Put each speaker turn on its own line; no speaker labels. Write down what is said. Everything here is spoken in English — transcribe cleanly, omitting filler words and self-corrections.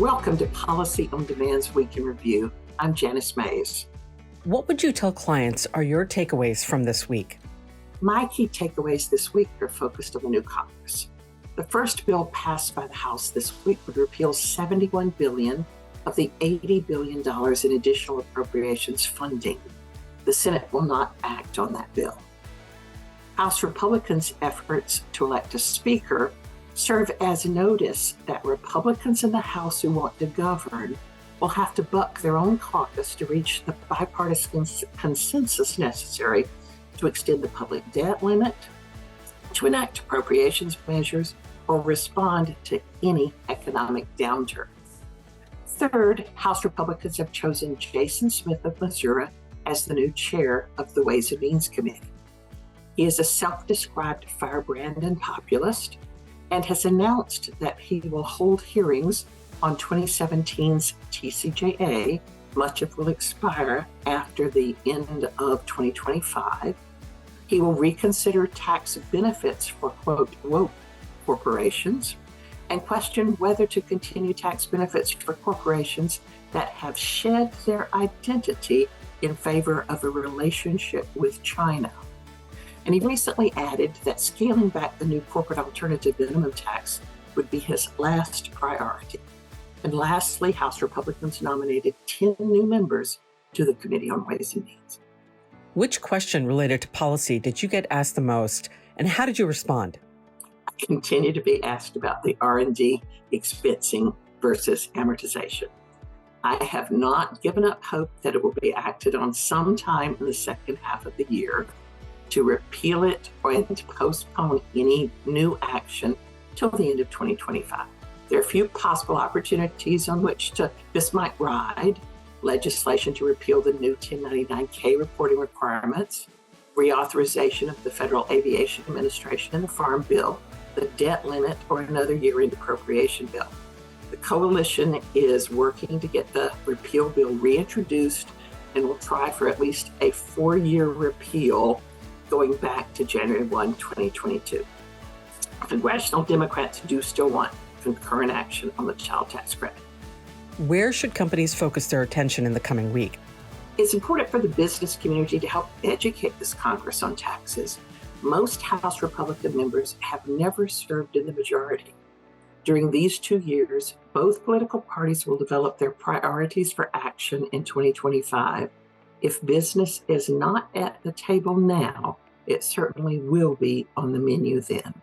Welcome to Policy on Demand's Week in Review. I'm Janice Mays.
What would you tell clients are your takeaways from this week?
My key takeaways this week are focused on the new caucus. The first bill passed by the House this week would repeal $71 billion of the $80 billion in additional appropriations funding. The Senate will not act on that bill. House Republicans' efforts to elect a speaker serve as notice that Republicans in the House who want to govern will have to buck their own caucus to reach the bipartisan consensus necessary to extend the public debt limit, to enact appropriations measures, or respond to any economic downturn. Third, House Republicans have chosen Jason Smith of Missouri as the new chair of the Ways and Means Committee. He is a self-described firebrand and populist, and has announced that he will hold hearings on 2017's TCJA, much of will expire after the end of 2025. He will reconsider tax benefits for, quote, woke corporations, and question whether to continue tax benefits for corporations that have shed their identity in favor of a relationship with China. And he recently added that scaling back the new corporate alternative minimum tax would be his last priority. And lastly, House Republicans nominated 10 new members to the Committee on Ways and Means.
Which question related to policy did you get asked the most, and how did you respond?
I continue to be asked about the R&D expensing versus amortization. I have not given up hope that it will be acted on sometime in the second half of the year. To repeal it or to postpone any new action till the end of 2025. There are a few possible opportunities on which this might ride: legislation to repeal the new 1099-K reporting requirements, reauthorization of the Federal Aviation Administration and the Farm Bill, the debt limit, or another year-end appropriation bill. The coalition is working to get the repeal bill reintroduced and will try for at least a 4-year repeal going back to January 1, 2022. Congressional Democrats do still want concurrent action on the child tax credit.
Where should companies focus their attention in the coming week?
It's important for the business community to help educate this Congress on taxes. Most House Republican members have never served in the majority. During these 2 years, both political parties will develop their priorities for action in 2025. If business is not at the table now, it certainly will be on the menu then.